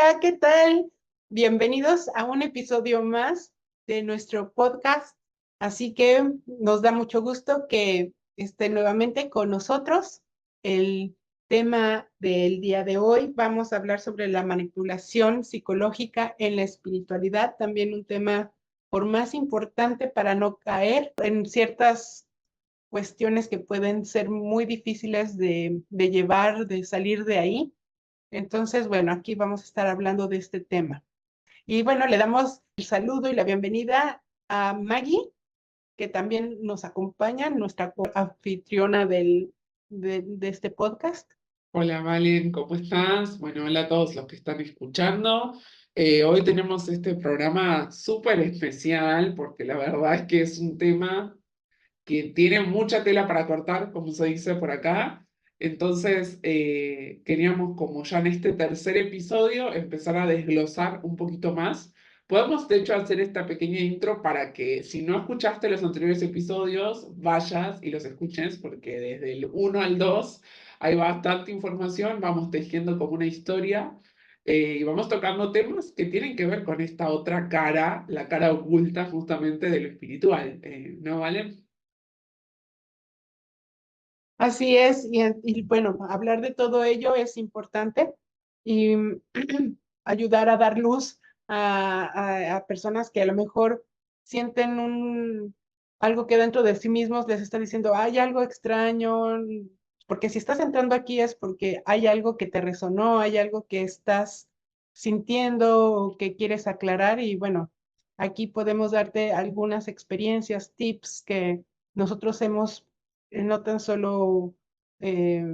Hola, ¿qué tal? Bienvenidos a un episodio más de nuestro podcast. Así que nos da mucho gusto que estén nuevamente con nosotros. El tema del día de hoy, vamos a hablar sobre la manipulación psicológica en la espiritualidad, también un tema por más importante para no caer en ciertas cuestiones que pueden ser muy difíciles de llevar, de salir de ahí. Entonces, bueno, aquí vamos a estar hablando de este tema. Y bueno, le damos el saludo y la bienvenida a Maggie, que también nos acompaña, nuestra anfitriona de este podcast. Hola Valen, ¿cómo estás? Bueno, hola a todos los que están escuchando. Hoy tenemos este programa súper especial porque la verdad es que es un tema que tiene mucha tela para cortar, como se dice por acá. Entonces, queríamos, como ya en este tercer episodio, empezar a desglosar un poquito más. Podemos, de hecho, hacer esta pequeña intro para que si no escuchaste los anteriores episodios, vayas y los escuches, porque desde el 1 al 2 hay bastante información, vamos tejiendo como una historia. Y vamos tocando temas que tienen que ver con esta otra cara, la cara oculta justamente de lo espiritual, ¿no, Valen? Así es, y bueno, hablar de todo ello es importante y ayudar a dar luz a personas que a lo mejor sienten algo que dentro de sí mismos les está diciendo, hay algo extraño, porque si estás entrando aquí es porque hay algo que te resonó, hay algo que estás sintiendo o que quieres aclarar y bueno, aquí podemos darte algunas experiencias, tips que nosotros hemos no tan solo eh,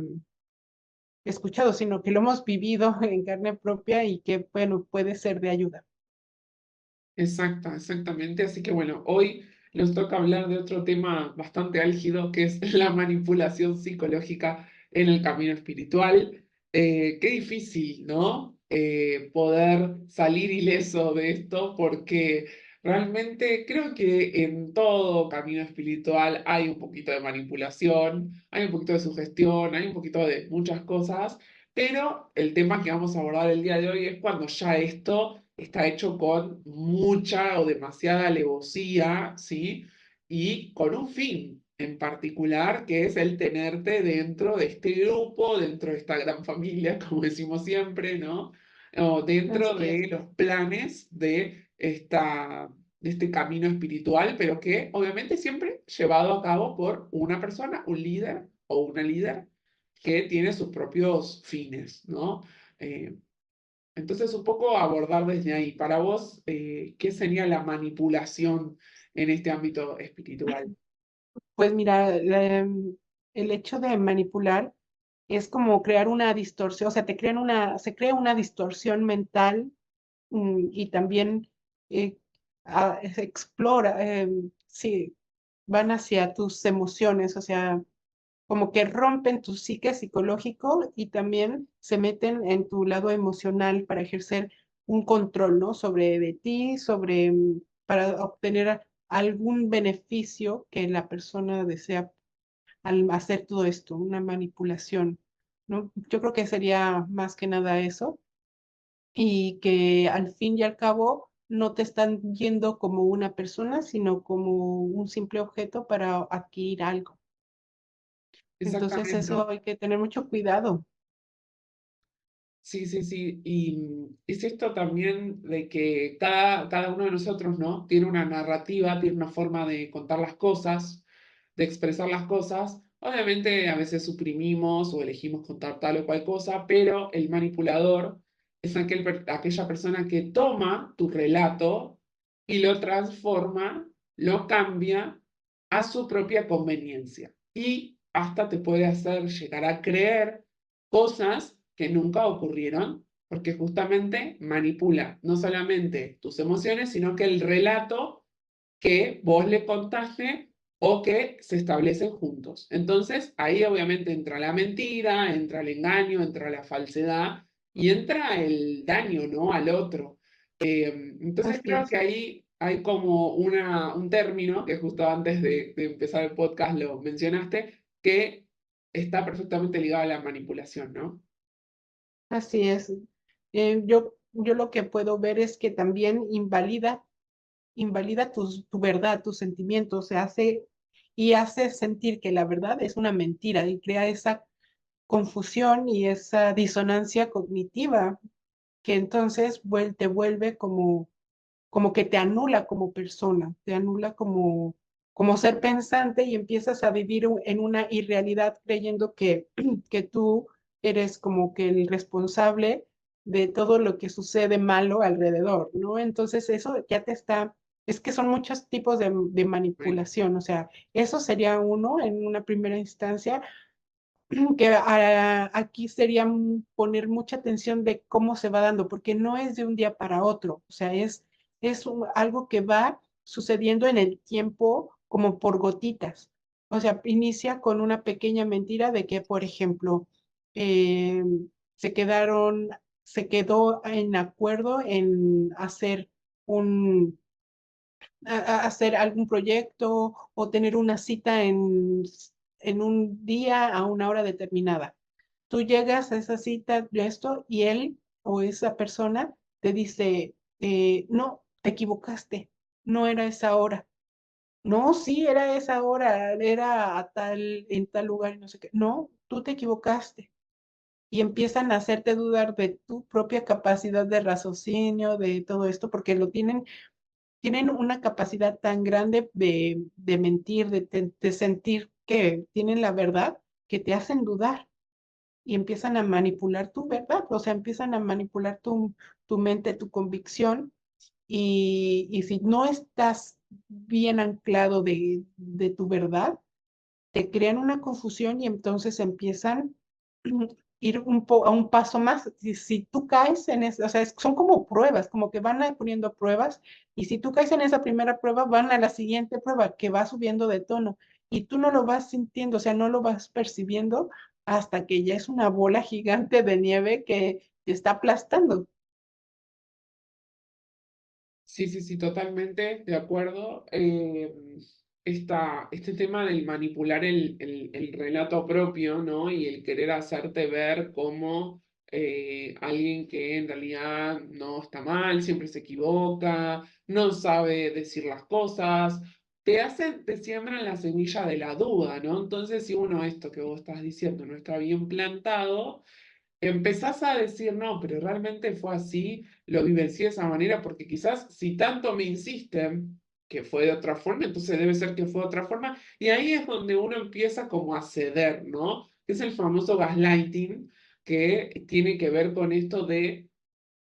escuchado, sino que lo hemos vivido en carne propia y que, bueno, puede ser de ayuda. Exactamente. Así que bueno, hoy nos toca hablar de otro tema bastante álgido, que es la manipulación psicológica en el camino espiritual. Qué difícil, ¿no? Poder salir ileso de esto, porque realmente creo que en todo camino espiritual hay un poquito de manipulación, hay un poquito de sugestión, hay un poquito de muchas cosas, pero el tema que vamos a abordar el día de hoy es cuando ya esto está hecho con mucha o demasiada alevosía, ¿sí? Y con un fin en particular, que es el tenerte dentro de este grupo, dentro de esta gran familia, como decimos siempre, ¿no? O dentro Así es. de los planes de este camino espiritual, pero que obviamente siempre llevado a cabo por una persona, un líder o una líder que tiene sus propios fines, ¿no? Eh, entonces, un poco abordar desde ahí. Para vos, ¿qué sería la manipulación en este ámbito espiritual? Pues mira, el hecho de manipular es como crear una distorsión, o sea, se crea una distorsión mental y también eh, se explora, sí, van hacia tus emociones, o sea, como que rompen tu psique psicológico y también se meten en tu lado emocional para ejercer un control, ¿no? Sobre de ti, para obtener algún beneficio que la persona desea al hacer todo esto, una manipulación, ¿no? Yo creo que sería más que nada eso y que al fin y al cabo no te están viendo como una persona, sino como un simple objeto para adquirir algo. Entonces Exactamente. eso hay que tener mucho cuidado. Sí, sí, sí. Y es esto también de que cada uno de nosotros, ¿no? Tiene una narrativa, tiene una forma de contar las cosas, de expresar las cosas. Obviamente a veces suprimimos o elegimos contar tal o cual cosa, pero el manipulador es aquella persona que toma tu relato y lo transforma, lo cambia a su propia conveniencia. Y hasta te puede hacer llegar a creer cosas que nunca ocurrieron, porque justamente manipula no solamente tus emociones, sino que el relato que vos le contaste o que se establecen juntos. Entonces, ahí obviamente entra la mentira, entra el engaño, entra la falsedad y entra el daño, ¿no? Al otro. Entonces, Así creo es. que ahí hay como un término que justo antes de empezar el podcast lo mencionaste, que está perfectamente ligado a la manipulación, ¿no? Así es. Yo yo lo que puedo ver es que también invalida tu verdad, tus sentimientos, y hace sentir que la verdad es una mentira y crea esa confusión y esa disonancia cognitiva que entonces te vuelve como que te anula como persona, te anula como ser pensante y empiezas a vivir en una irrealidad creyendo que tú eres como que el responsable de todo lo que sucede malo alrededor, ¿no? Entonces eso ya es que son muchos tipos de Bueno, manipulación, o sea, eso sería uno en una primera instancia que aquí sería poner mucha atención de cómo se va dando, porque no es de un día para otro, o sea, algo que va sucediendo en el tiempo como por gotitas. O sea, inicia con una pequeña mentira de que, por ejemplo, eh, se quedaron, se quedó en acuerdo en hacer algún proyecto o tener una cita en un día a una hora determinada. Tú llegas a esa cita de esto y él o esa persona te dice, no, te equivocaste, no era esa hora. No, sí, era esa hora, era en tal lugar y no sé qué. No, tú te equivocaste. Y empiezan a hacerte dudar de tu propia capacidad de raciocinio, de todo esto, porque tienen una capacidad tan grande de mentir, de sentir que tienen la verdad, que te hacen dudar y empiezan a manipular tu verdad, o sea, empiezan a manipular tu mente, tu convicción, y si no estás bien anclado de tu verdad, te crean una confusión y entonces empiezan ir a un paso más. Si tú caes en eso, o sea, son como pruebas, como que van poniendo pruebas, y si tú caes en esa primera prueba, van a la siguiente prueba que va subiendo de tono, y tú no lo vas sintiendo, o sea, no lo vas percibiendo hasta que ya es una bola gigante de nieve que te está aplastando. sí, sí, sí, totalmente de acuerdo. Este tema del manipular el relato propio, ¿no? Y el querer hacerte ver como alguien que en realidad no está mal, siempre se equivoca, no sabe decir las cosas, te siembran la semilla de la duda, ¿no? Entonces, si uno esto que vos estás diciendo no está bien plantado, empezás a decir, no, pero realmente fue así, lo vivencié de esa manera, porque quizás si tanto me insisten que fue de otra forma, entonces debe ser que fue de otra forma, y ahí es donde uno empieza como a ceder, ¿no? Que es el famoso gaslighting, que tiene que ver con esto de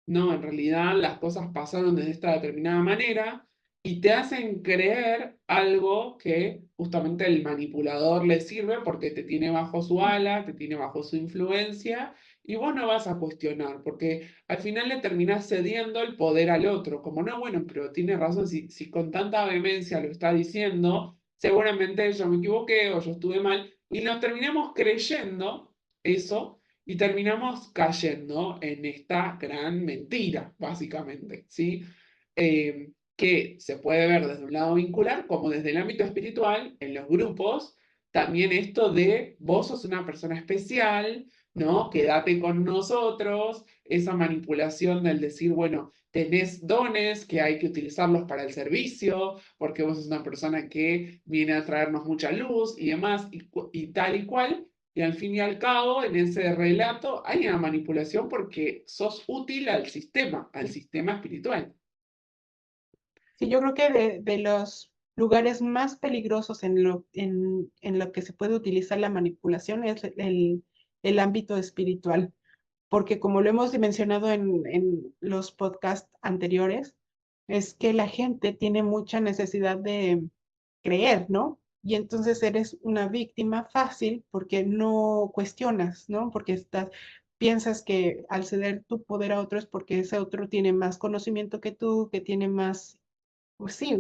no, en realidad las cosas pasaron de esta determinada manera y te hacen creer algo que justamente el manipulador le sirve porque te tiene bajo su ala, te tiene bajo su influencia y vos no vas a cuestionar porque al final le terminás cediendo el poder al otro. Como no, bueno, pero tiene razón, si con tanta vehemencia lo está diciendo, seguramente yo me equivoqué o yo estuve mal y nos terminamos creyendo eso y terminamos cayendo en esta gran mentira, básicamente, ¿sí? Que se puede ver desde un lado vincular como desde el ámbito espiritual, en los grupos, también esto de vos sos una persona especial, ¿no? Quédate con nosotros, esa manipulación del decir, bueno, tenés dones que hay que utilizarlos para el servicio, porque vos sos una persona que viene a traernos mucha luz y demás, y tal y cual. Y al fin y al cabo, en ese relato hay una manipulación porque sos útil al sistema espiritual. Sí, yo creo que de los lugares más peligrosos en lo que se puede utilizar la manipulación es el ámbito espiritual, porque como lo hemos mencionado en los podcasts anteriores, es que la gente tiene mucha necesidad de creer, ¿no? Y entonces eres una víctima fácil porque no cuestionas, ¿no? Porque piensas que al ceder tu poder a otro es porque ese otro tiene más conocimiento que tú, que tiene más, pues sí,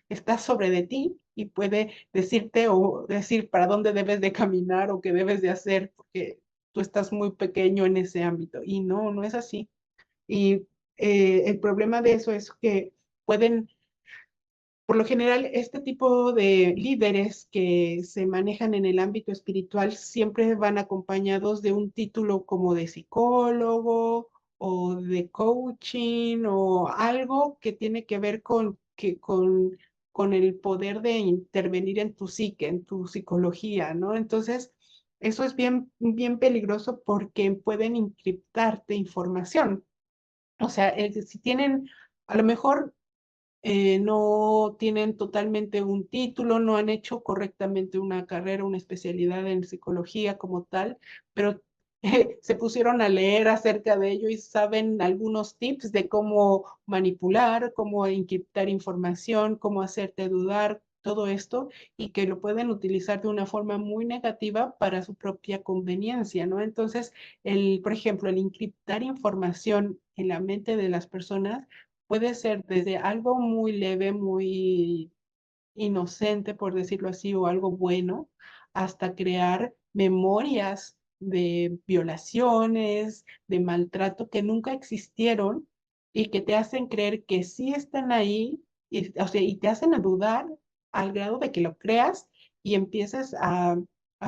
está sobre de ti y puede decirte o decir para dónde debes de caminar o qué debes de hacer, porque tú estás muy pequeño en ese ámbito. Y no, no es así. Y el problema de eso es que pueden, por lo general, este tipo de líderes que se manejan en el ámbito espiritual siempre van acompañados de un título como de psicólogo o de coaching o algo que tiene que ver con el poder de intervenir en tu psique, en tu psicología, ¿no? Entonces, eso es bien, bien peligroso porque pueden encriptarte información. O sea, si tienen, a lo mejor no tienen totalmente un título, no han hecho correctamente una carrera, una especialidad en psicología como tal, pero se pusieron a leer acerca de ello y saben algunos tips de cómo manipular, cómo encriptar información, cómo hacerte dudar, todo esto, y que lo pueden utilizar de una forma muy negativa para su propia conveniencia, ¿no? Entonces, por ejemplo, el encriptar información en la mente de las personas puede ser desde algo muy leve, muy inocente, por decirlo así, o algo bueno, hasta crear memorias de violaciones, de maltrato que nunca existieron y que te hacen creer que sí están ahí, o sea, y te hacen dudar al grado de que lo creas y empieces a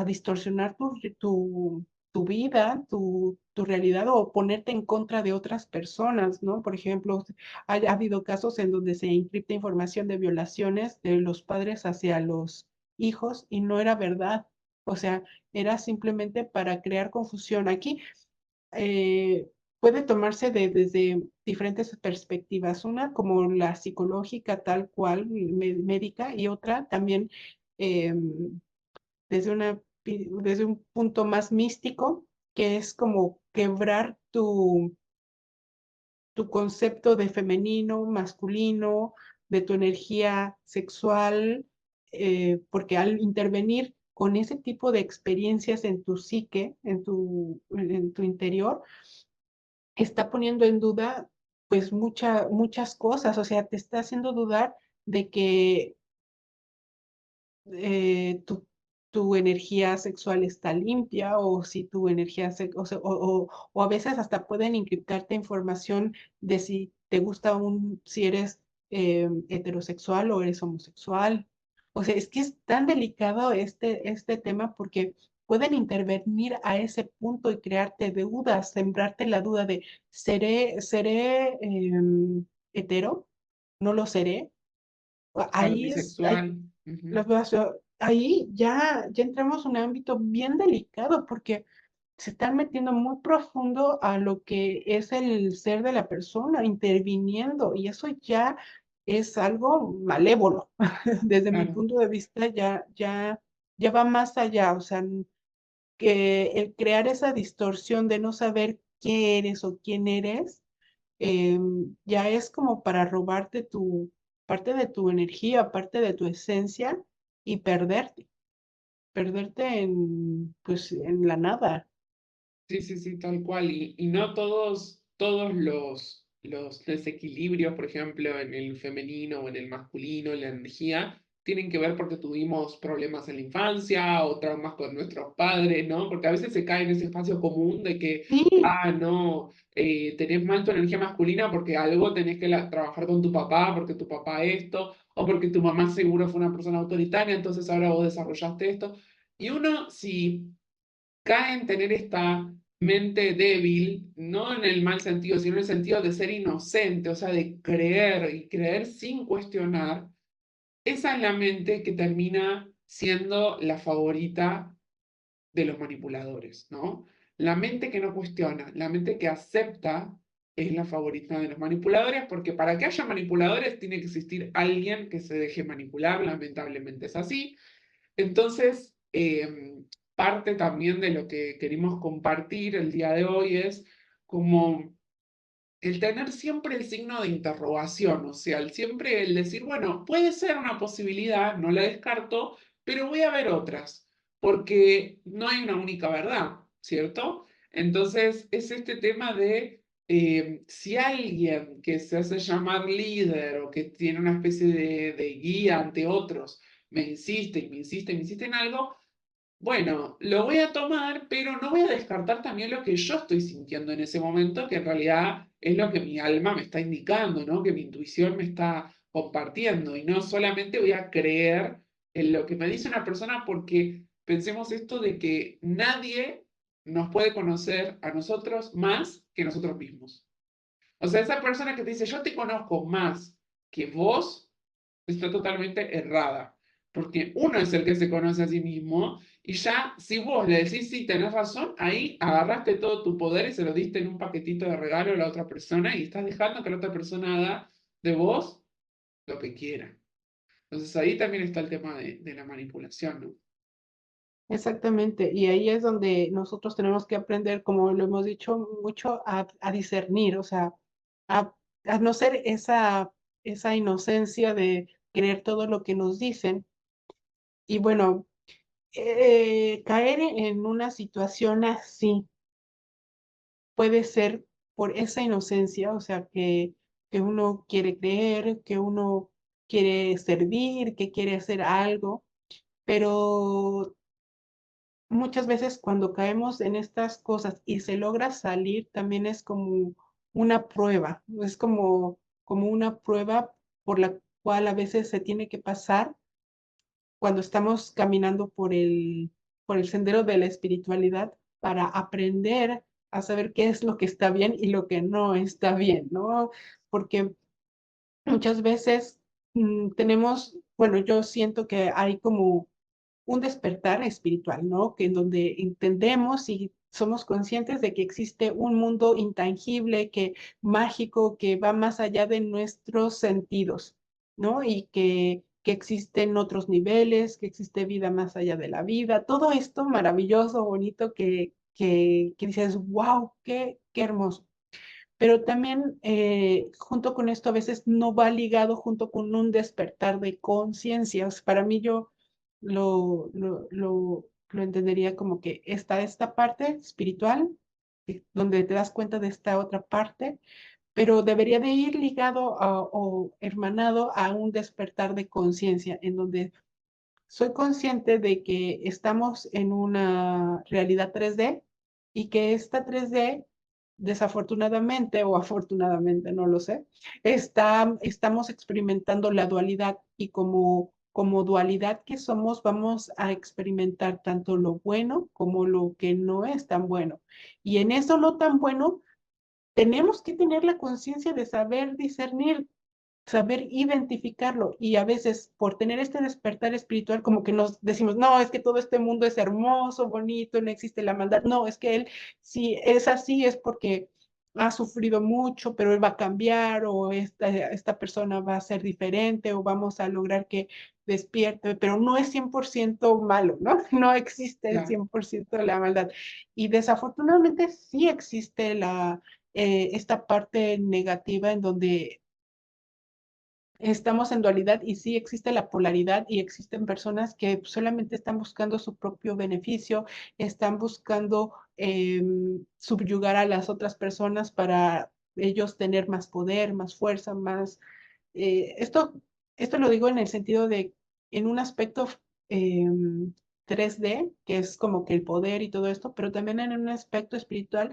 distorsionar tu vida, tu realidad o ponerte en contra de otras personas, ¿no? Por ejemplo, ha habido casos en donde se encripta información de violaciones de los padres hacia los hijos y no era verdad. O sea, era simplemente para crear confusión. Aquí puede tomarse desde diferentes perspectivas. Una como la psicológica tal cual, médica, y otra también eh, desde un punto más místico, que es como quebrar tu concepto de femenino, masculino, de tu energía sexual, porque al intervenir con ese tipo de experiencias en tu psique, en tu interior, está poniendo en duda pues muchas cosas, o sea, te está haciendo dudar de que tu energía sexual está limpia o si tu energía, o a veces hasta pueden encriptarte información de si te gusta si eres heterosexual o eres homosexual. O sea, es que es tan delicado este tema porque pueden intervenir a ese punto y crearte dudas, sembrarte la duda de, ¿seré hetero? ¿No lo seré? Claro, Ahí es, ahí bisexual. Ujú. los veo, ahí ya entramos en un ámbito bien delicado porque se están metiendo muy profundo a lo que es el ser de la persona, interviniendo, y eso ya es algo malévolo. Desde mi Claro. punto de vista, ya va más allá, o sea, que el crear esa distorsión de no saber qué eres o quién eres, ya es como para robarte parte de tu energía, parte de tu esencia y perderte pues, en la nada. Sí, sí, sí, tal cual. Y no todos los desequilibrios, por ejemplo, en el femenino o en el masculino, en la energía, tienen que ver porque tuvimos problemas en la infancia o traumas con nuestros padres, ¿no? Porque a veces se cae en ese espacio común de que, Sí, no, tenés mal tu energía masculina porque algo tenés que trabajar con tu papá, porque tu papá esto, o porque tu mamá seguro fue una persona autoritaria, entonces ahora vos desarrollaste esto. Y uno, si cae en tener esta mente débil, no en el mal sentido, sino en el sentido de ser inocente, o sea, de creer y creer sin cuestionar, esa es la mente que termina siendo la favorita de los manipuladores, ¿no? La mente que no cuestiona, la mente que acepta es la favorita de los manipuladores, porque para que haya manipuladores tiene que existir alguien que se deje manipular, lamentablemente es así. Entonces, parte también de lo que queremos compartir el día de hoy es como el tener siempre el signo de interrogación, o sea, siempre el decir, bueno, puede ser una posibilidad, no la descarto, pero voy a ver otras, porque no hay una única verdad, ¿cierto? Entonces, es este tema de si alguien que se hace llamar líder o que tiene una especie de guía ante otros, me insiste y me insiste y me insiste en algo, bueno, lo voy a tomar, pero no voy a descartar también lo que yo estoy sintiendo en ese momento, que en realidad es lo que mi alma me está indicando, ¿no? Que mi intuición me está compartiendo. Y no solamente voy a creer en lo que me dice una persona, porque pensemos esto de que nadie nos puede conocer a nosotros más que nosotros mismos. O sea, esa persona que te dice, yo te conozco más que vos, está totalmente errada. Porque uno es el que se conoce a sí mismo y ya, si vos le decís, sí, tenés razón, ahí agarraste todo tu poder y se lo diste en un paquetito de regalo a la otra persona y estás dejando que la otra persona haga de vos lo que quiera. Entonces ahí también está el tema de la manipulación, ¿no? Exactamente, y ahí es donde nosotros tenemos que aprender, como lo hemos dicho mucho, a discernir, o sea, a, a no ser esa inocencia de creer todo lo que nos dicen. Y bueno, caer en una situación así puede ser por esa inocencia, o sea, que uno quiere creer, que uno quiere servir, que quiere hacer algo, pero muchas veces cuando caemos en estas cosas y se logra salir, también es como una prueba, es como una prueba por la cual a veces se tiene que pasar cuando estamos caminando por el sendero de la espiritualidad para aprender a saber qué es lo que está bien y lo que no está bien, ¿no? Porque muchas veces tenemos, bueno, yo siento que hay como un despertar espiritual, ¿no? Que en donde entendemos y somos conscientes de que existe un mundo intangible, que mágico, que va más allá de nuestros sentidos, ¿no? Y que existen otros niveles, que existe vida más allá de la vida, todo esto maravilloso, bonito, que dices, wow, qué hermoso. Pero también junto con esto a veces no va ligado junto con un despertar de conciencias. Para mí yo lo entendería como que está esta parte espiritual, donde te das cuenta de esta otra parte, pero debería de ir ligado o hermanado a un despertar de conciencia, en donde soy consciente de que estamos en una realidad 3D y que esta 3D, desafortunadamente o afortunadamente, no lo sé, estamos experimentando la dualidad y como dualidad que somos, vamos a experimentar tanto lo bueno como lo que no es tan bueno. Y en eso no tan bueno, tenemos que tener la conciencia de saber discernir, saber identificarlo. Y a veces por tener este despertar espiritual, como que nos decimos, no, es que todo este mundo es hermoso, bonito, no existe la maldad. No, es que él, si es así, es porque ha sufrido mucho, pero él va a cambiar, o esta persona va a ser diferente, o vamos a lograr que despierte, pero no es 100% malo, ¿no? No existe el Claro. 100% de la maldad. Y desafortunadamente sí existe esta parte negativa en donde estamos en dualidad y sí existe la polaridad y existen personas que solamente están buscando su propio beneficio, están buscando subyugar a las otras personas para ellos tener más poder, más fuerza, más... eh, esto, esto lo digo en el sentido de, en un aspecto eh, 3D, que es como que el poder y todo esto, pero también en un aspecto espiritual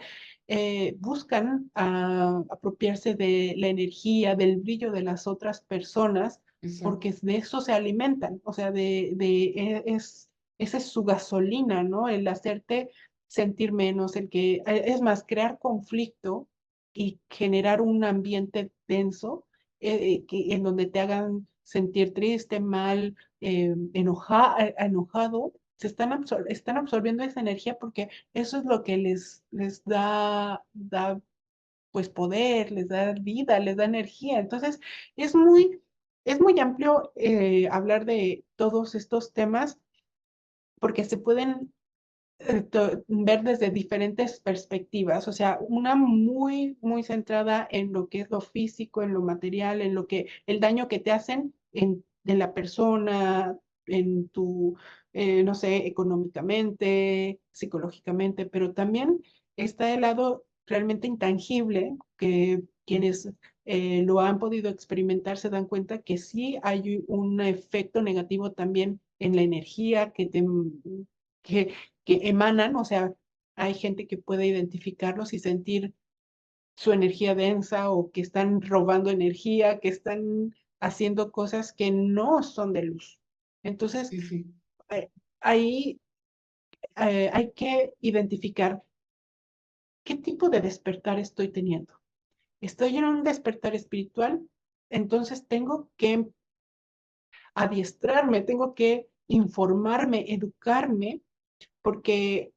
buscan apropiarse de la energía, del brillo de las otras personas, Exacto. porque de eso se alimentan, o sea, esa es su gasolina, ¿no? El hacerte sentir menos, es más, crear conflicto y generar un ambiente tenso en donde te hagan sentir triste, mal, enojado, están absorbiendo esa energía porque eso es lo que les da pues poder, les da vida, les da energía. Entonces, es es muy amplio hablar de todos estos temas porque se pueden ver desde diferentes perspectivas, o sea, una muy centrada en lo que es lo físico, en lo material, en lo que, el daño que te hacen en la persona, en no sé, económicamente, psicológicamente, pero también está el lado realmente intangible que quienes lo han podido experimentar se dan cuenta que sí hay un efecto negativo también en la energía que que emanan, o sea, hay gente que puede identificarlos y sentir su energía densa o que están robando energía, que están haciendo cosas que no son de luz. Entonces, Sí, sí. ahí hay que identificar qué tipo de despertar estoy teniendo. Estoy en un despertar espiritual, entonces tengo que adiestrarme, tengo que informarme, educarme, porque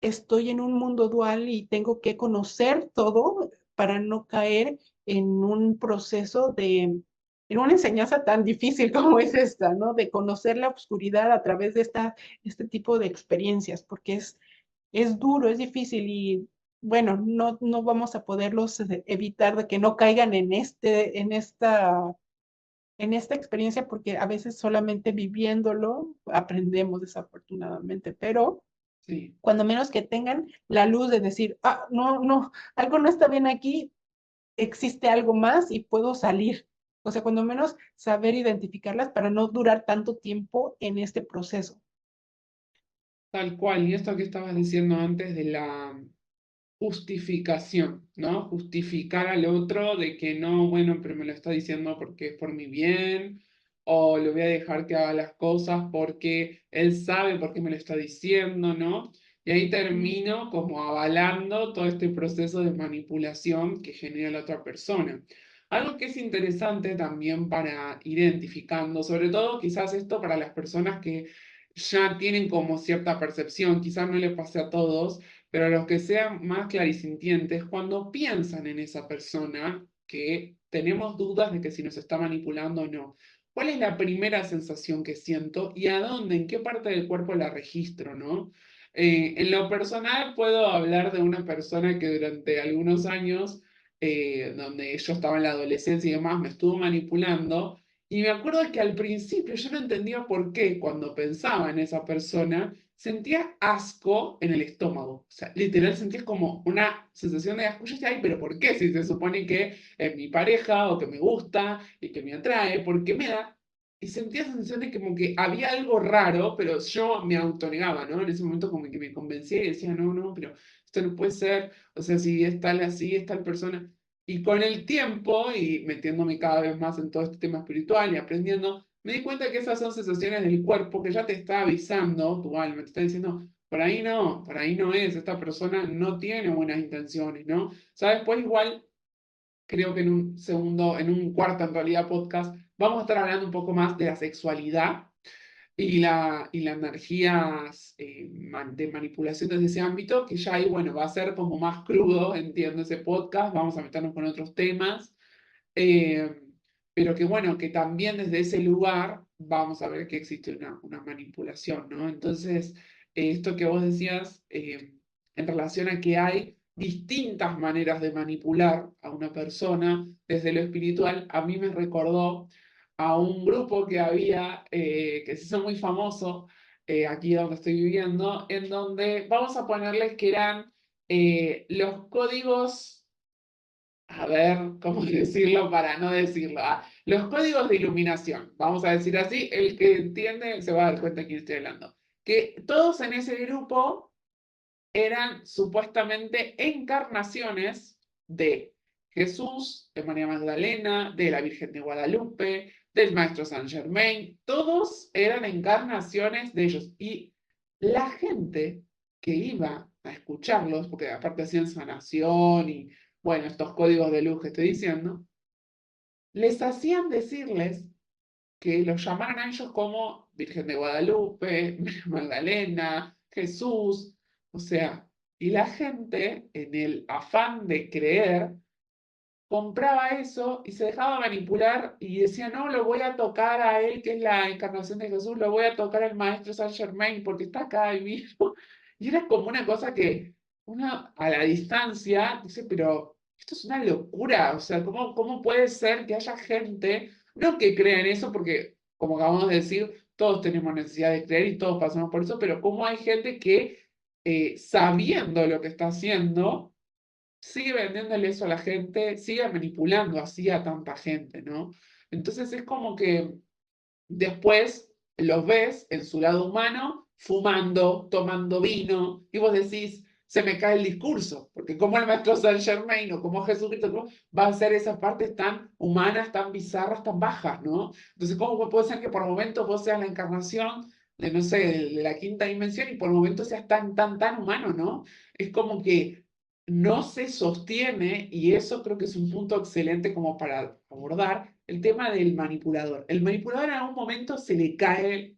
estoy en un mundo dual y tengo que conocer todo para no caer en un proceso en una enseñanza tan difícil como es esta, ¿no? De conocer la oscuridad a través de este tipo de experiencias, porque es duro, es difícil y bueno, no vamos a poderlos evitar de que no caigan en esta experiencia, porque a veces solamente viviéndolo aprendemos desafortunadamente, pero Sí. cuando menos que tengan la luz de decir, ah, no, algo no está bien aquí, existe algo más y puedo salir. O sea, cuando menos saber identificarlas para no durar tanto tiempo en este proceso. Tal cual, y esto que estabas diciendo antes de la justificación, ¿no? Justificar al otro de que no, bueno, pero me lo está diciendo porque es por mi bien, o le voy a dejar que haga las cosas porque él sabe por qué me lo está diciendo, ¿no? Y ahí termino como avalando todo este proceso de manipulación que genera la otra persona. Algo que es interesante también para ir identificando, sobre todo quizás esto para las personas que ya tienen como cierta percepción, quizás no le pase a todos, pero a los que sean más clarisintientes, cuando piensan en esa persona, que tenemos dudas de que si nos está manipulando o no, ¿cuál es la primera sensación que siento y a dónde, en qué parte del cuerpo la registro, ¿no? En lo personal puedo hablar de una persona que durante algunos años, donde yo estaba en la adolescencia y demás, me estuvo manipulando. Y me acuerdo que al principio yo no entendía por qué cuando pensaba en esa persona sentía asco en el estómago. O sea, literal sentía como una sensación de asco. Yo decía, ay, pero ¿por qué? Si se supone que es mi pareja o que me gusta y que me atrae, ¿por qué me da? Y sentía sensación de como que había algo raro, pero yo me autonegaba, ¿no? En ese momento como que me convencía y decía, no, pero esto no puede ser. O sea, si es tal así, es tal persona. Y con el tiempo y metiéndome cada vez más en todo este tema espiritual y aprendiendo, me di cuenta que esas son sensaciones del cuerpo que ya te está avisando, tu alma te está diciendo, por ahí no es, esta persona no tiene buenas intenciones, ¿no? ¿Sabes? Pues igual creo que en un segundo, en un cuarto en realidad podcast, vamos a estar hablando un poco más de la sexualidad y las energías de manipulación desde ese ámbito, que ya ahí, bueno, va a ser como más crudo, entiendo ese podcast, vamos a meternos con otros temas, eh, pero que bueno, que también desde ese lugar vamos a ver que existe una manipulación, ¿no? Entonces, esto que vos decías en relación a que hay distintas maneras de manipular a una persona desde lo espiritual, a mí me recordó a un grupo que había, que se hizo muy famoso aquí donde estoy viviendo, en donde vamos a ponerles que eran los códigos, a ver, ¿cómo decirlo para no decirlo? Los códigos de iluminación, vamos a decir así, el que entiende se va a dar cuenta de quién estoy hablando. Que todos en ese grupo eran supuestamente encarnaciones de Jesús, de María Magdalena, de la Virgen de Guadalupe, del Maestro Saint Germain, todos eran encarnaciones de ellos. Y la gente que iba a escucharlos, porque aparte hacían sanación y, bueno, estos códigos de luz que estoy diciendo, les hacían decirles que los llamaran a ellos como Virgen de Guadalupe, Magdalena, Jesús, o sea, y la gente en el afán de creer compraba eso y se dejaba manipular y decía, no, lo voy a tocar a él, que es la encarnación de Jesús, lo voy a tocar al maestro Saint Germain porque está acá ahí mismo. Y era como una cosa que uno a la distancia dice, pero esto es una locura, o sea, ¿cómo puede ser que haya gente, no que crea en eso, porque como acabamos de decir, todos tenemos necesidad de creer y todos pasamos por eso, pero cómo hay gente que sabiendo lo que está haciendo, sigue vendiéndole eso a la gente, sigue manipulando así a tanta gente, ¿no? Entonces es como que después los ves en su lado humano, fumando, tomando vino, y vos decís, se me cae el discurso, porque como el maestro Saint Germain o como Jesucristo ¿cómo va a ser esas partes tan humanas, tan bizarras, tan bajas, ¿no? Entonces, ¿cómo puede ser que por momentos vos seas la encarnación no sé, de la quinta dimensión y por momentos seas tan humano, ¿no? Es como que no se sostiene, y eso creo que es un punto excelente como para abordar el tema del manipulador. El manipulador en algún momento se le cae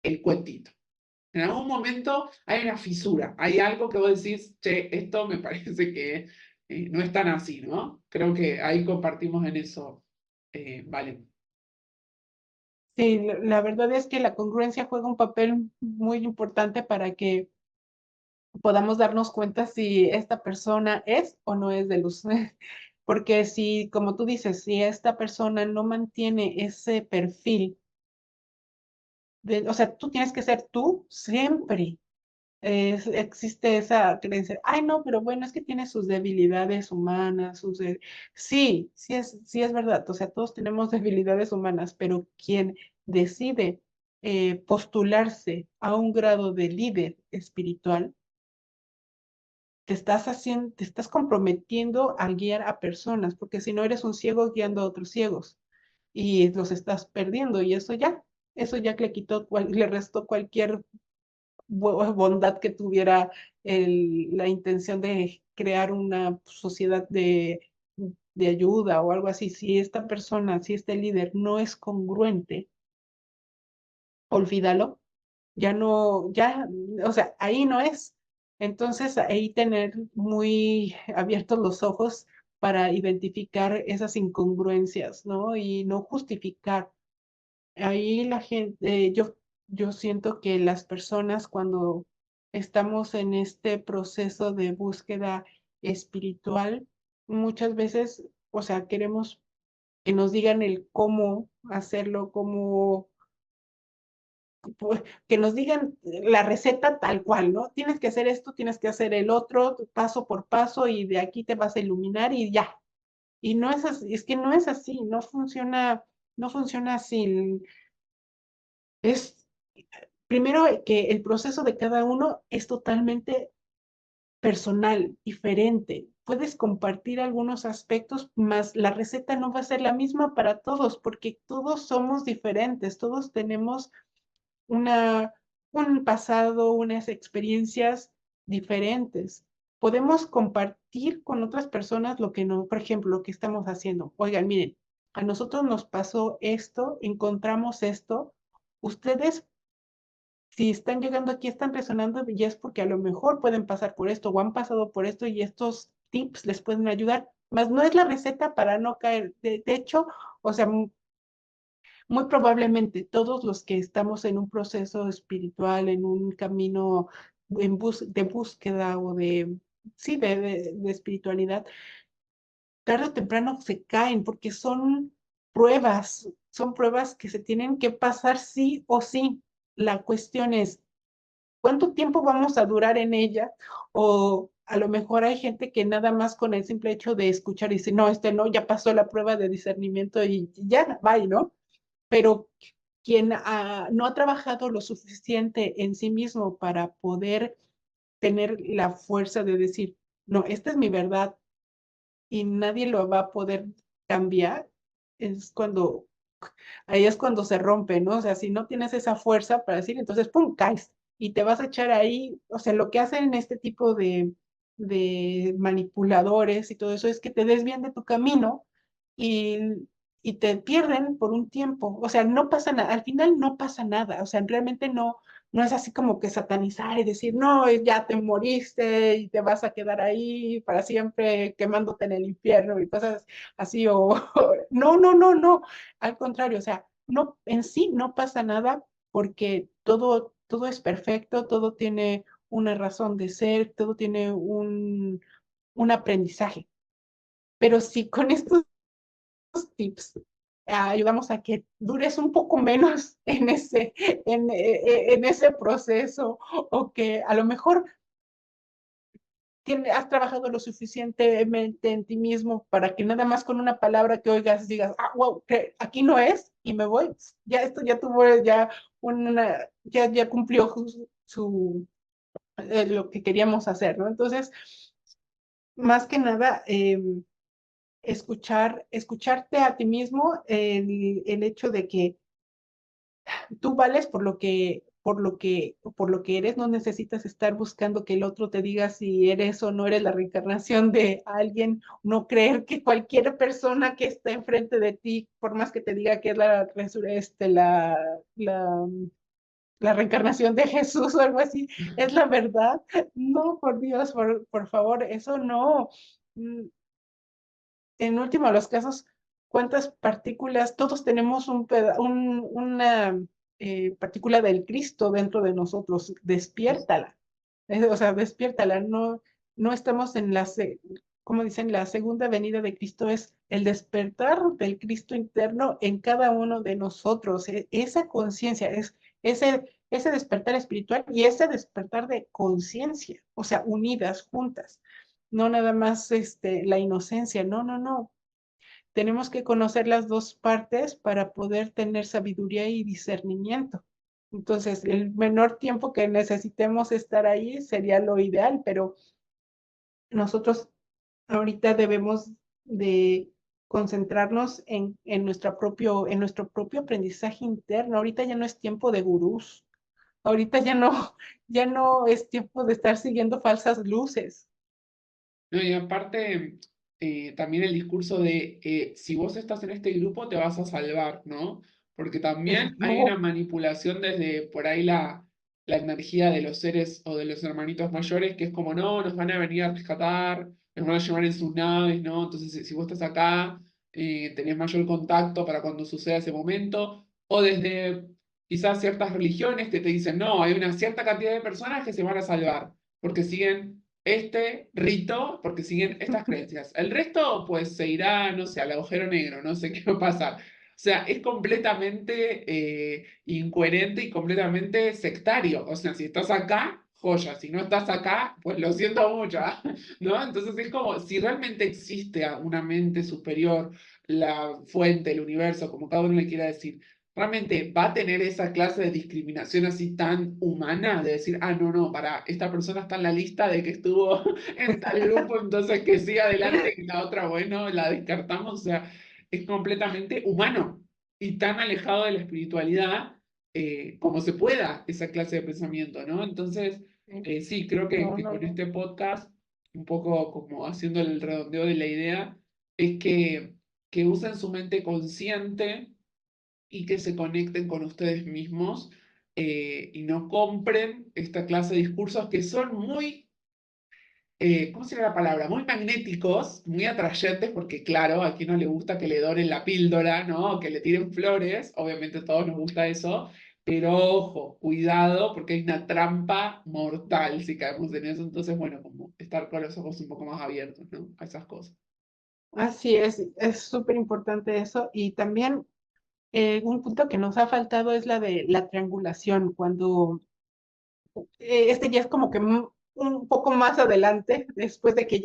el cuentito. En algún momento hay una fisura, hay algo que vos decís, che, esto me parece que no es tan así, ¿no? Creo que ahí compartimos en eso, vale. Sí, la verdad es que la congruencia juega un papel muy importante para que podamos darnos cuenta si esta persona es o no es de luz. Porque si, como tú dices, si esta persona no mantiene ese perfil, o sea, tú tienes que ser tú siempre. Existe esa creencia, ay no, pero bueno, es que tiene sus debilidades humanas, sí, sí es verdad, o sea, todos tenemos debilidades humanas, pero quien decide postularse a un grado de líder espiritual, te estás comprometiendo a guiar a personas, porque si no eres un ciego guiando a otros ciegos y los estás perdiendo y eso ya le quitó, le restó cualquier bondad que tuviera la intención de crear una sociedad de ayuda o algo así. Si esta persona, si este líder no es congruente, olvídalo, ya no, ya, o sea, ahí no es. Entonces, ahí tener muy abiertos los ojos para identificar esas incongruencias, ¿no? Y no justificar. Ahí la gente, yo siento que las personas cuando estamos en este proceso de búsqueda espiritual, muchas veces, o sea, queremos que nos digan el cómo hacerlo, que nos digan la receta tal cual, ¿no? Tienes que hacer esto, tienes que hacer el otro, paso por paso, y de aquí te vas a iluminar y ya. Y no es así, es que no es así, no funciona así. Es primero que el proceso de cada uno es totalmente personal, diferente. Puedes compartir algunos aspectos, más la receta no va a ser la misma para todos, porque todos somos diferentes, todos tenemos una, un pasado, unas experiencias diferentes. Podemos compartir con otras personas lo que no, por ejemplo, lo que estamos haciendo. Oigan, miren, a nosotros nos pasó esto, encontramos esto. Ustedes, si están llegando aquí, están resonando, y es porque a lo mejor pueden pasar por esto o han pasado por esto y estos tips les pueden ayudar. Mas no es la receta para no caer. De hecho, o sea, muy probablemente todos los que estamos en un proceso espiritual, en un camino de búsqueda o de, sí, de espiritualidad, tarde o temprano se caen porque son pruebas que se tienen que pasar sí o sí. La cuestión es, ¿cuánto tiempo vamos a durar en ella? O a lo mejor hay gente que nada más con el simple hecho de escuchar dice, no, este no, ya pasó la prueba de discernimiento y ya, bye, ¿no? Pero quien no ha trabajado lo suficiente en sí mismo para poder tener la fuerza de decir, no, esta es mi verdad y nadie lo va a poder cambiar, es cuando, ahí es cuando se rompe, ¿no? O sea, si no tienes esa fuerza para decir, entonces, ¡pum!, caes y te vas a echar ahí, o sea, lo que hacen este tipo de manipuladores y todo eso es que te desvían de tu camino y, y te pierden por un tiempo. O sea, no pasa nada, al final no pasa nada. O sea, realmente no es así como que satanizar y decir, no, ya te moriste y te vas a quedar ahí para siempre quemándote en el infierno y cosas así. O no, no, no, no. Al contrario, o sea, no, en sí no pasa nada porque todo es perfecto, todo tiene una razón de ser, todo tiene un aprendizaje. Pero si con estos tips ayudamos a que dures un poco menos en ese proceso, o que a lo mejor has trabajado lo suficientemente en ti mismo para que nada más con una palabra que oigas digas, ah, wow, que aquí no es y me voy. Ya esto ya tuvo ya ya cumplió lo que queríamos hacer, ¿no? Entonces, más que nada, escucharte a ti mismo, el hecho de que tú vales por lo que por lo que eres, no necesitas estar buscando que el otro te diga si eres o no eres la reencarnación de alguien, no creer que cualquier persona que está enfrente de ti, por más que te diga que es la, la reencarnación de Jesús o algo así, es la verdad. No, por Dios, por favor, eso no. Mm, En último de los casos, ¿cuántas partículas? Todos tenemos una partícula del Cristo dentro de nosotros. Despiértala. O sea, despiértala. No, no estamos en como dicen, la segunda venida de Cristo es el despertar del Cristo interno en cada uno de nosotros. Esa conciencia es ese despertar espiritual y ese despertar de conciencia, o sea, unidas, juntas. No nada más la inocencia, no, no, no. Tenemos que conocer las dos partes para poder tener sabiduría y discernimiento. Entonces, el menor tiempo que necesitemos estar ahí sería lo ideal, pero nosotros ahorita debemos de concentrarnos en nuestro propio aprendizaje interno. Ahorita ya no es tiempo de gurús. Ahorita ya no es tiempo de estar siguiendo falsas luces. No, y aparte, también el discurso de si vos estás en este grupo te vas a salvar, ¿no? Porque también hay una No, manipulación desde por ahí la energía de los seres o de los hermanitos mayores, que es como, no, nos van a venir a rescatar, nos van a llevar en sus naves, ¿no? Entonces, si vos estás acá, tenés mayor contacto para cuando suceda ese momento, o desde quizás ciertas religiones que te dicen, no, hay una cierta cantidad de personas que se van a salvar, porque siguen este rito porque siguen estas creencias. El resto, pues, se irá, no sé, al agujero negro, no sé qué va a pasar. O sea, es completamente incoherente y completamente sectario. O sea, si estás acá, joya. Si no estás acá, pues lo siento mucho, ¿ah? ¿No? Entonces es como, si realmente existe una mente superior, la fuente, el universo, como cada uno le quiera decir, realmente va a tener esa clase de discriminación así tan humana de decir, ah, no, no, para esta persona está en la lista de que estuvo en tal grupo, entonces que siga adelante y la otra, bueno, la descartamos, o sea, es completamente humano y tan alejado de la espiritualidad como se pueda esa clase de pensamiento, ¿no? Entonces, sí, creo no, que no, con no. este podcast, un poco como haciendo el redondeo de la idea, es que usen su mente consciente y que se conecten con ustedes mismos y no compren esta clase de discursos que son muy, ¿cómo sería la palabra? Muy magnéticos, muy atrayentes, porque claro, a quien no le gusta que le doren la píldora, ¿no? Que le tiren flores, obviamente a todos nos gusta eso, pero ojo, cuidado, porque hay una trampa mortal si caemos en eso, entonces bueno, como estar con los ojos un poco más abiertos, ¿no? A esas cosas. Así es súper importante eso. Y también un punto que nos ha faltado es la de la triangulación, cuando este ya es como que un poco más adelante, después de que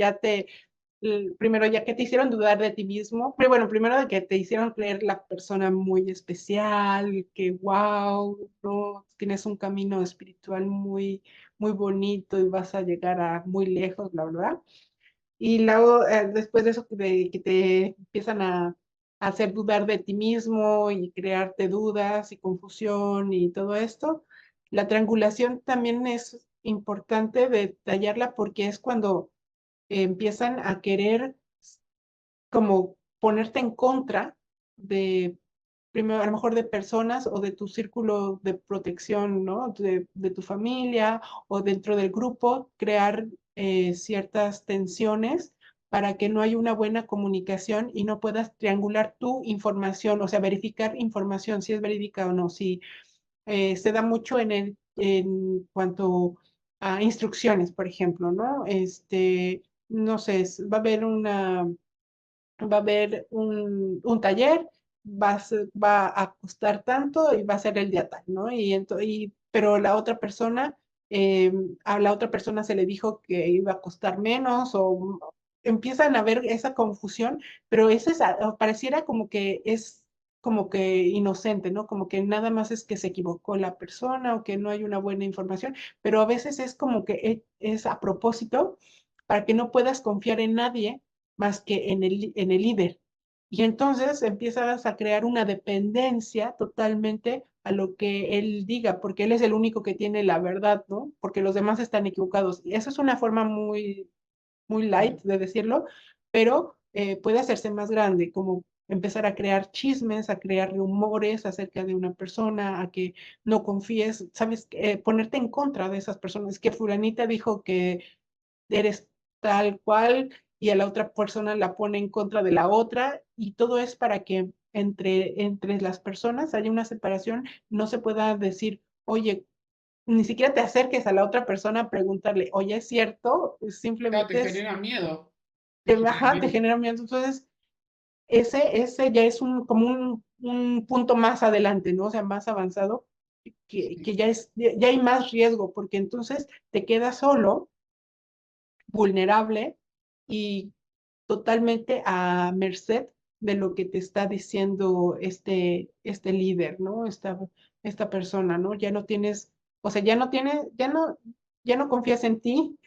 primero ya que te hicieron dudar de ti mismo, pero bueno, primero de que te hicieron creer la persona muy especial, que wow, no, tienes un camino espiritual muy bonito y vas a llegar a muy lejos, bla, bla, bla. Y luego, después de eso, de que te empiezan a hacer dudar de ti mismo y crearte dudas y confusión y todo esto, la triangulación también es importante detallarla porque es cuando empiezan a querer como ponerte en contra de, primero, a lo mejor de personas o de tu círculo de protección, ¿no? De tu familia o dentro del grupo, crear ciertas tensiones para que no haya una buena comunicación y no puedas triangular tu información, o sea, verificar información, si es verídica o no, si se da mucho en cuanto a instrucciones, por ejemplo, ¿no? No sé, va a haber un taller, va a costar tanto y va a ser el día tal, ¿no? Pero la otra persona, a la otra persona se le dijo que iba a costar menos o empiezan a ver esa confusión, pero pareciera como que es como que inocente, ¿no? Como que nada más es que se equivocó la persona o que no hay una buena información, pero a veces es como que es a propósito para que no puedas confiar en nadie más que en el líder. Y entonces empiezas a crear una dependencia totalmente a lo que él diga, porque él es el único que tiene la verdad, ¿no? Porque los demás están equivocados. Y eso es una forma muy light de decirlo, pero puede hacerse más grande, como empezar a crear chismes, a crear rumores acerca de una persona, a que no confíes, ¿sabes? Ponerte en contra de esas personas, que fulanita dijo que eres tal cual y a la otra persona la pone en contra de la otra y todo es para que entre las personas haya una separación, no se pueda decir, oye, ni siquiera te acerques a la otra persona a preguntarle, oye, ¿es cierto? Claro, te Simplemente es, genera miedo, te generalmente. genera miedo. Entonces, ese ya es como un punto más adelante, ¿no? O sea, más avanzado, que Sí. ya hay más riesgo, porque entonces te quedas solo, vulnerable y totalmente a merced de lo que te está diciendo este líder, ¿no? Esta persona, ¿no? Ya no tienes, o sea, ya no confías en ti,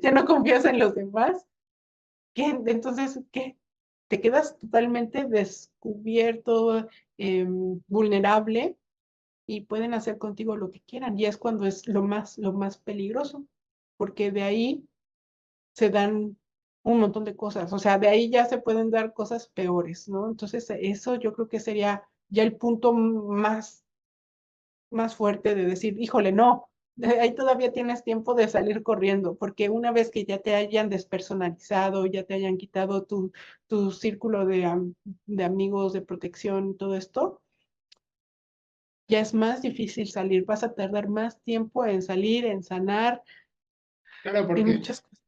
ya no confías en los demás. ¿Qué? Entonces, ¿qué? Te quedas totalmente descubierto, vulnerable y pueden hacer contigo lo que quieran. Y es cuando es lo más peligroso, porque de ahí se dan un montón de cosas, o sea, de ahí ya se pueden dar cosas peores, ¿no? Entonces, eso yo creo que sería ya el punto más fuerte de decir, híjole, no, ahí todavía tienes tiempo de salir corriendo, porque una vez que ya te hayan despersonalizado, ya te hayan quitado tu círculo de amigos, de protección, todo esto, ya es más difícil salir, vas a tardar más tiempo en salir, en sanar, Claro, en porque muchas cosas.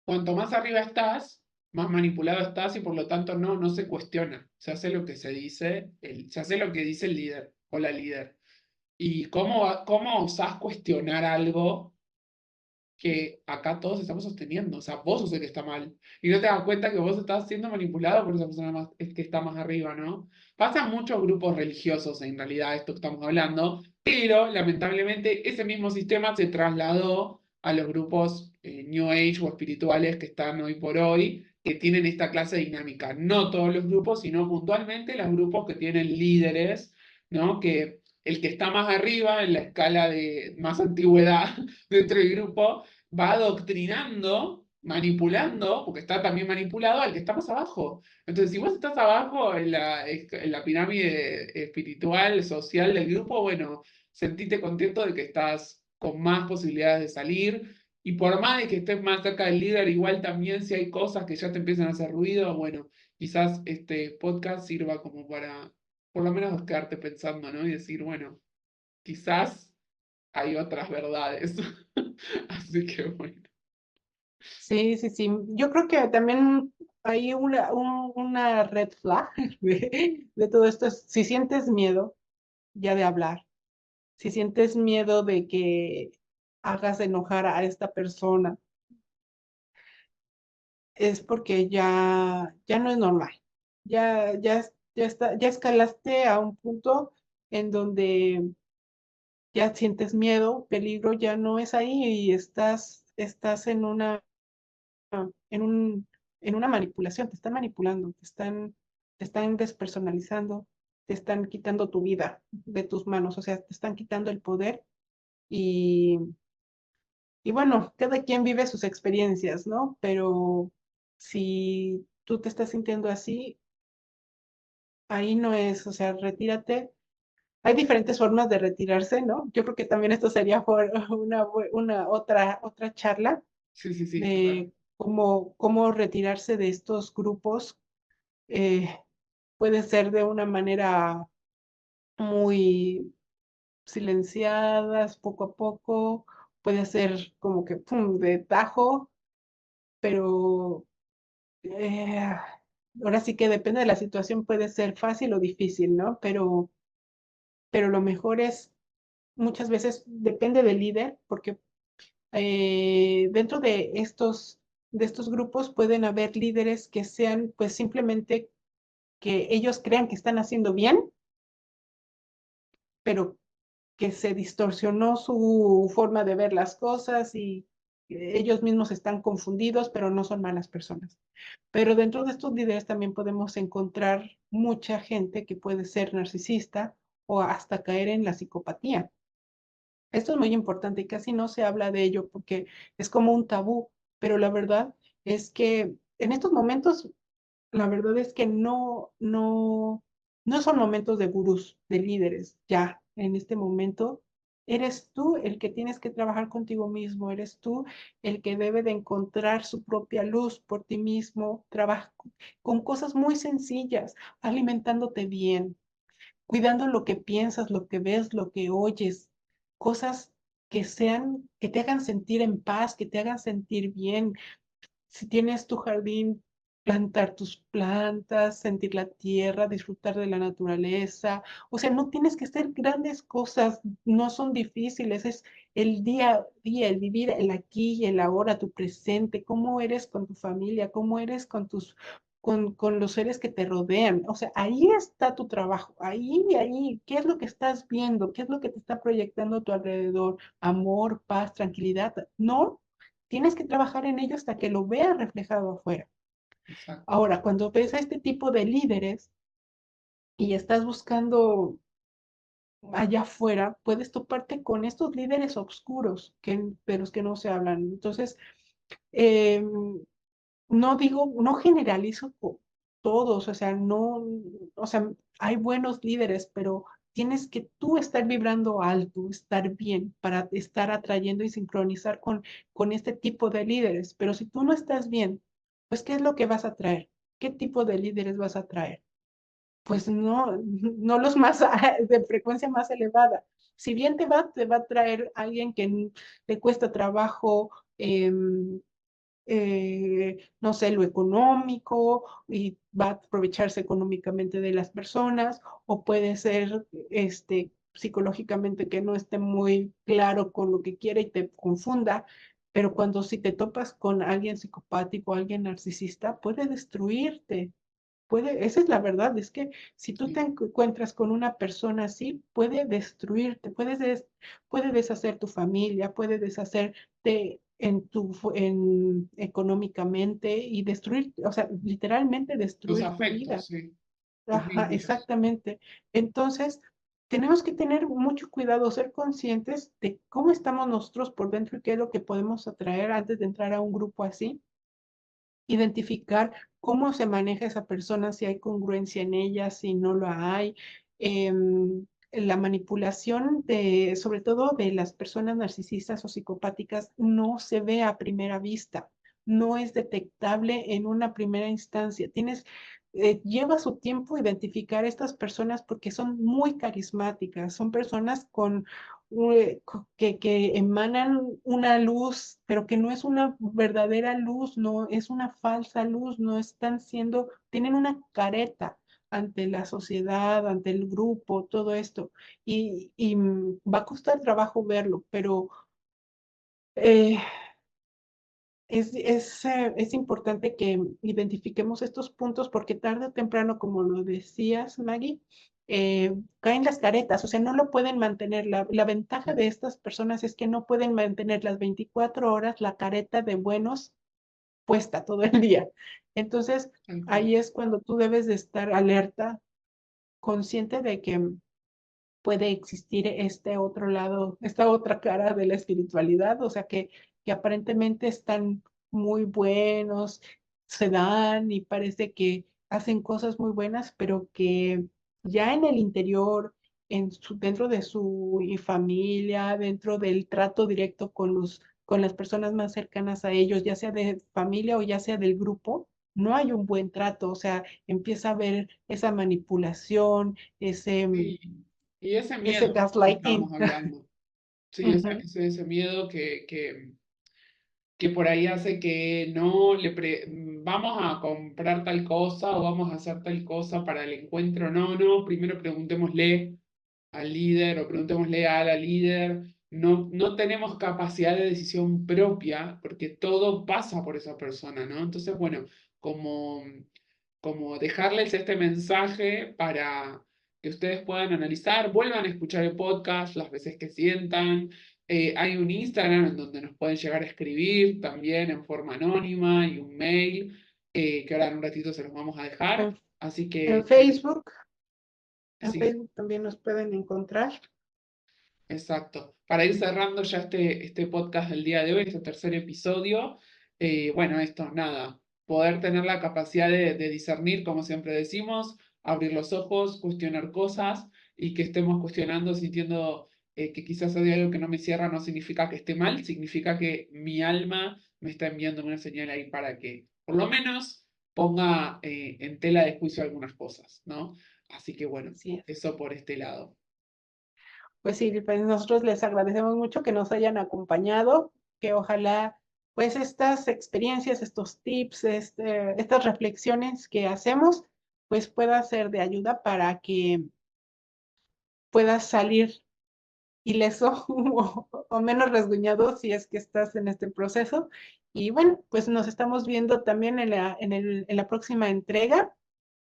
cuanto más arriba estás, más manipulado estás y por lo tanto no se cuestiona. Se hace lo que se dice, se hace lo que dice el líder o la líder. ¿Y cómo osás cuestionar algo que acá todos estamos sosteniendo? O sea, vos sos el que está mal. Y no te das cuenta que vos estás siendo manipulado por esa persona más, es que está más arriba, ¿no? Pasa en muchos grupos religiosos, en realidad, esto que estamos hablando, pero lamentablemente ese mismo sistema se trasladó a los grupos New Age o espirituales que están hoy por hoy, que tienen esta clase de dinámica. No todos los grupos, sino puntualmente los grupos que tienen líderes, ¿no? Que el que está más arriba en la escala de más antigüedad dentro del grupo va adoctrinando, manipulando, porque está también manipulado al que está más abajo. Entonces, si vos estás abajo en la pirámide espiritual, social del grupo, bueno, sentite contento de que estás con más posibilidades de salir. Y por más de que estés más cerca del líder, igual también si hay cosas que ya te empiezan a hacer ruido, bueno, quizás este podcast sirva como para por lo menos quedarte pensando, ¿no? Y decir, bueno, quizás hay otras verdades. Así que bueno. Sí, sí, sí. Yo creo que también hay una red flag de todo esto. Si sientes miedo ya de hablar, si sientes miedo de que hagas enojar a esta persona, es porque ya no es normal. Ya escalaste a un punto en donde ya sientes miedo, peligro, ya no es ahí y estás en un, en una manipulación, te están manipulando, te están despersonalizando, te están quitando tu vida de tus manos, o sea, te están quitando el poder y, y bueno, cada quien vive sus experiencias, ¿no? Pero si tú te estás sintiendo así, ahí no es, o sea, retírate. Hay diferentes formas de retirarse, ¿no? Yo creo que también esto sería por una otra charla Sí, sí, sí, total. de cómo retirarse de estos grupos. eh, Puede ser de una manera muy silenciadas, poco a poco, puede ser como que pum, de tajo, pero eh, ahora sí que depende de la situación, puede ser fácil o difícil, ¿no? Pero lo mejor es, muchas veces depende del líder, porque dentro de estos grupos pueden haber líderes que sean pues simplemente que ellos crean que están haciendo bien, pero que se distorsionó su forma de ver las cosas ellos mismos están confundidos, pero no son malas personas. Pero dentro de estos líderes también podemos encontrar mucha gente que puede ser narcisista o hasta caer en la psicopatía. Esto es muy importante y casi no se habla de ello porque es como un tabú, pero la verdad es que en estos momentos, la verdad es que no son momentos de gurús, de líderes, ya, en este momento. Eres tú el que tienes que trabajar contigo mismo, eres tú el que debe de encontrar su propia luz por ti mismo, trabaja con cosas muy sencillas, alimentándote bien, cuidando lo que piensas, lo que ves, lo que oyes, cosas que te hagan sentir en paz, que te hagan sentir bien. Si tienes tu jardín, plantar tus plantas, sentir la tierra, disfrutar de la naturaleza. O sea, no tienes que hacer grandes cosas, no son difíciles, es el día a día, el vivir el aquí y el ahora, tu presente, cómo eres con tu familia, cómo eres con los seres que te rodean. O sea, ahí está tu trabajo, ahí, ¿qué es lo que estás viendo? ¿Qué es lo que te está proyectando a tu alrededor? Amor, paz, tranquilidad. No, tienes que trabajar en ello hasta que lo veas reflejado afuera. Exacto. Ahora, cuando ves a este tipo de líderes y estás buscando allá afuera, puedes toparte con estos líderes oscuros de los que no se hablan. Entonces, eh, no digo, no generalizo todos, o sea, no, o sea, hay buenos líderes, pero tienes que tú estar vibrando alto, estar bien para estar atrayendo y sincronizar con este tipo de líderes. Pero si tú no estás bien, pues, ¿qué es lo que vas a traer? ¿Qué tipo de líderes vas a traer? Pues no, no los más de frecuencia más elevada. Si bien te va a traer alguien que le cuesta trabajo, no sé, lo económico y va a aprovecharse económicamente de las personas, o puede ser psicológicamente que no esté muy claro con lo que quiere y te confunda, pero cuando si te topas con alguien psicopático, alguien narcisista, puede destruirte. Esa es la verdad, es que si tú te Sí. encuentras con una persona así, puede destruirte, puede deshacer tu familia, puede deshacerte económicamente y destruir, o sea, literalmente Tus destruir tu vida. afectos, sí, tus Ajá, vínculos. exactamente. Entonces, tenemos que tener mucho cuidado, ser conscientes de cómo estamos nosotros por dentro y qué es lo que podemos atraer antes de entrar a un grupo así, identificar cómo se maneja esa persona, si hay congruencia en ella, si no lo hay. La manipulación sobre todo de las personas narcisistas o psicopáticas, no se ve a primera vista, no es detectable en una primera instancia. Lleva su tiempo identificar a estas personas porque son muy carismáticas, son personas que emanan una luz, pero que no es una verdadera luz, no es una falsa luz, no están siendo, tienen una careta ante la sociedad, ante el grupo, todo esto. Y va a costar trabajo verlo, pero eh, es importante que identifiquemos estos puntos porque tarde o temprano, como lo decías, Maggie, caen las caretas, o sea, no lo pueden mantener. La ventaja de estas personas es que no pueden mantener las 24 horas la careta de buenos puesta todo el día. Entonces, Tal cual. ahí es cuando tú debes de estar alerta, consciente de que puede existir este otro lado, esta otra cara de la espiritualidad, o sea, que aparentemente están muy buenos, se dan y parece que hacen cosas muy buenas, pero que ya en el interior, dentro de su familia, dentro del trato directo con las personas más cercanas a ellos, ya sea de familia o ya sea del grupo, no hay un buen trato, o sea, empieza a haber esa manipulación, Sí. Y ese ese miedo que gaslighting. estábamos hablando. Sí, Ujú. ese miedo que por ahí hace que no vamos a comprar tal cosa o vamos a hacer tal cosa para el encuentro. No, no, primero preguntémosle al líder o preguntémosle a la líder. No, no tenemos capacidad de decisión propia porque todo pasa por esa persona, ¿no? Entonces, bueno, como, como dejarles este mensaje para que ustedes puedan analizar, vuelvan a escuchar el podcast las veces que sientan, Hay un Instagram en donde nos pueden llegar a escribir también en forma anónima y un mail, que ahora en un ratito se los vamos a dejar. En, Así en que Facebook, en sí, Facebook también nos pueden encontrar. exacto. Para ir cerrando ya este podcast del día de hoy, este tercer episodio, bueno, esto, nada, poder tener la capacidad de discernir, como siempre decimos, abrir los ojos, cuestionar cosas y que estemos cuestionando, sintiendo que quizás hay algo que no me cierra, no significa que esté mal, significa que mi alma me está enviando una señal ahí para que, por lo menos, ponga en tela de juicio algunas cosas, ¿no? Así que bueno, Así es. eso por este lado. Pues sí, pues nosotros les agradecemos mucho que nos hayan acompañado, que ojalá pues estas experiencias, estos tips, estas reflexiones que hacemos, pues pueda ser de ayuda para que puedas salir ileso o menos rasguñado si es que estás en este proceso. Y bueno, pues nos estamos viendo también en la próxima entrega.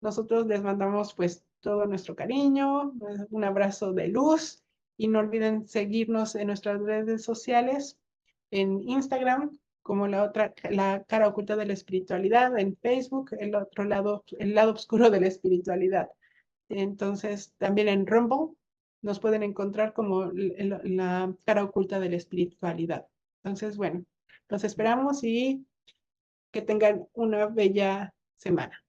Nosotros les mandamos pues todo nuestro cariño, un abrazo de luz y no olviden seguirnos en nuestras redes sociales, en Instagram como la cara oculta de la espiritualidad, en Facebook, el lado oscuro de la espiritualidad. Entonces, también en Rumble nos pueden encontrar como la cara oculta de la espiritualidad. Entonces, bueno, los esperamos y que tengan una bella semana.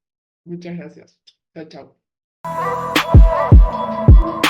Muchas gracias. Chao, chao.